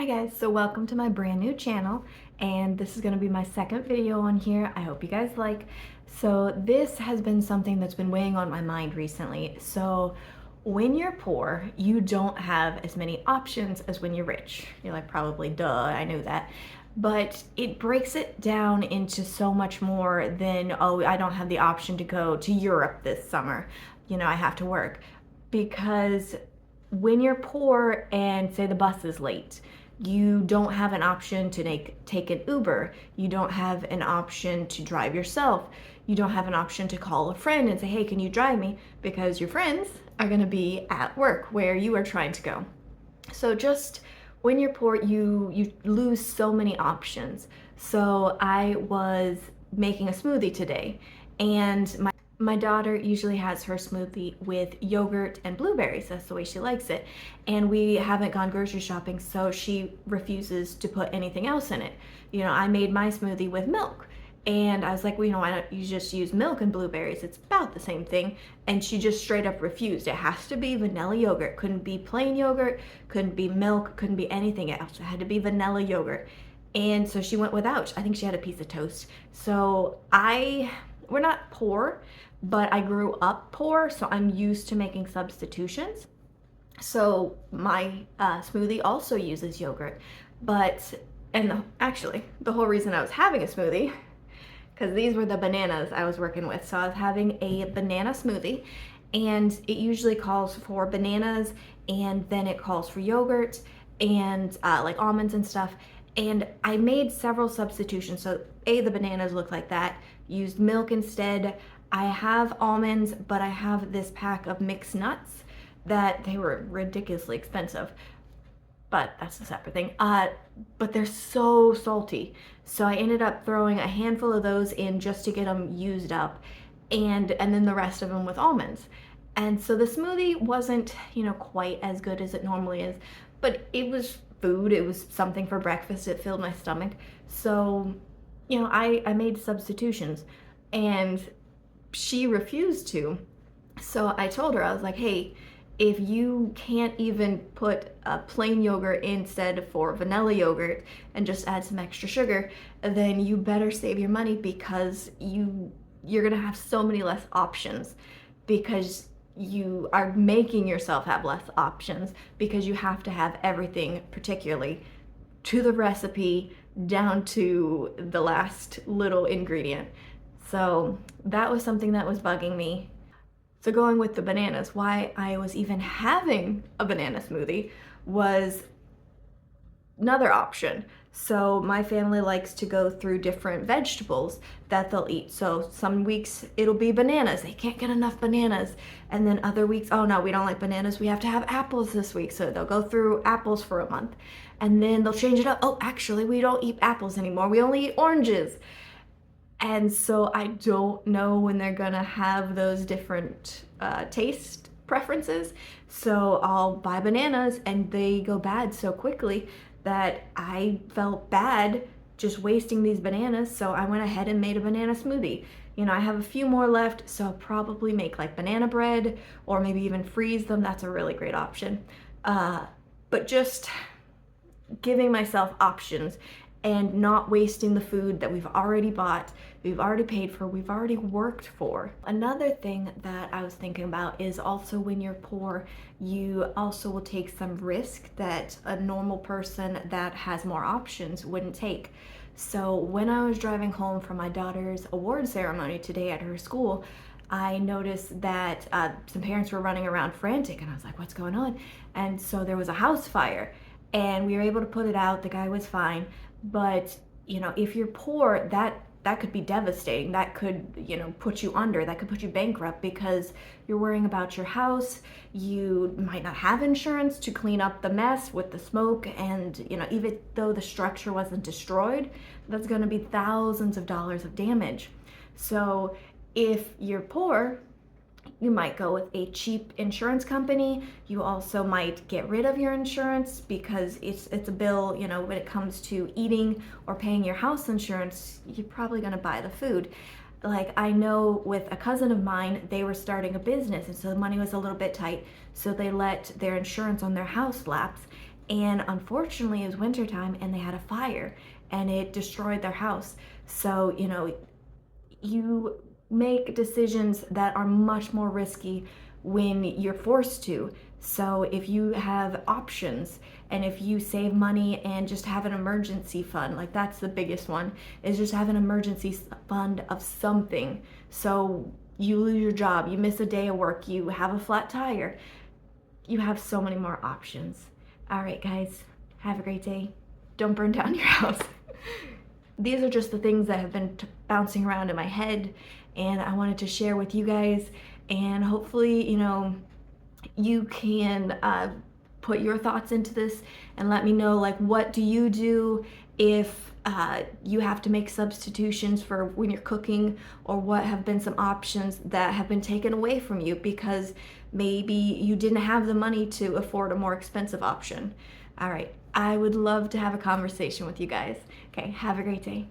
guys, so welcome to my brand new channel, and this is going to be my second video on here. I hope you guys like. So this has been something that's been weighing on my mind recently. So when you're poor, you don't have as many options as when you're rich. You're like, probably, duh, I knew that. But it breaks it down into so much more than, oh, I don't have the option to go to Europe this summer. I have to work. Because when you're poor and say the bus is late, you don't have an option to take an Uber. You don't have an option to drive yourself. You don't have an option to call a friend and say, hey, can you drive me? Because your friends are going to be at work where you are trying to go. So just when you're poor, you lose so many options. So I was making a smoothie today, and my daughter usually has her smoothie with yogurt and blueberries. That's the way she likes it. And we haven't gone grocery shopping, so she refuses to put anything else in it. I made my smoothie with milk. And I was like, well, why don't you just use milk and blueberries? It's about the same thing. And she just straight up refused. It has to be vanilla yogurt. Couldn't be plain yogurt, couldn't be milk, couldn't be anything else. It had to be vanilla yogurt. And so she went without. I think she had a piece of toast. So we're not poor, but I grew up poor, so I'm used to making substitutions. So my smoothie also uses yogurt, actually, the whole reason I was having a smoothie, because these were the bananas I was working with. So I was having a banana smoothie, and it usually calls for bananas, and then it calls for yogurt, and like almonds and stuff. And I made several substitutions. So the bananas look like that, used milk instead. I have almonds, but I have this pack of mixed nuts that they were ridiculously expensive, but that's a separate thing. But they're so salty. So I ended up throwing a handful of those in just to get them used up, and then the rest of them with almonds. And so the smoothie wasn't, quite as good as it normally is, but it was food. It was something for breakfast. It filled my stomach. So, I made substitutions, and she refused to. So I told her, I was like, hey, if you can't even put a plain yogurt instead for vanilla yogurt and just add some extra sugar, then you better save your money, because you're gonna have so many less options, because you are making yourself have less options, because you have to have everything, particularly to the recipe, down to the last little ingredient. So that was something that was bugging me. So going with the bananas, why I was even having a banana smoothie was another option. So my family likes to go through different vegetables that they'll eat. So some weeks it'll be bananas. They can't get enough bananas. And then other weeks, oh no, we don't like bananas. We have to have apples this week. So they'll go through apples for a month. And then they'll change it up. Oh, actually, we don't eat apples anymore. We only eat oranges. And so I don't know when they're gonna have those different taste preferences. So I'll buy bananas, and they go bad so quickly that I felt bad just wasting these bananas. So I went ahead and made a banana smoothie. I have a few more left, so I'll probably make like banana bread, or maybe even freeze them. That's a really great option. But just giving myself options and not wasting the food that we've already bought, we've already paid for, we've already worked for. Another thing that I was thinking about is also when you're poor, you also will take some risk that a normal person that has more options wouldn't take. So when I was driving home from my daughter's award ceremony today at her school, I noticed that some parents were running around frantic, and I was like, what's going on? And so there was a house fire, and we were able to put it out. The guy was fine. But, if you're poor, that could be devastating. That could, put you under. That could put you bankrupt, because you're worrying about your house. You might not have insurance to clean up the mess with the smoke. And, even though the structure wasn't destroyed, that's going to be thousands of dollars of damage. So if you're poor, you might go with a cheap insurance company. You also might get rid of your insurance, because it's a bill, when it comes to eating or paying your house insurance, you're probably gonna buy the food. Like, I know with a cousin of mine, they were starting a business, and so the money was a little bit tight, so they let their insurance on their house lapse, And unfortunately, it was wintertime and they had a fire and it destroyed their house. So, you make decisions that are much more risky when you're forced to. So if you have options and if you save money and just have an emergency fund, like that's the biggest one, is just have an emergency fund of something. So you lose your job, you miss a day of work, you have a flat tire, you have so many more options. All right, guys, have a great day. Don't burn down your house. These are just the things that have been bouncing around in my head, and I wanted to share with you guys. And hopefully, you can put your thoughts into this and let me know, like, what do you do if you have to make substitutions for when you're cooking, or what have been some options that have been taken away from you because maybe you didn't have the money to afford a more expensive option. All right, I would love to have a conversation with you guys. Okay, have a great day.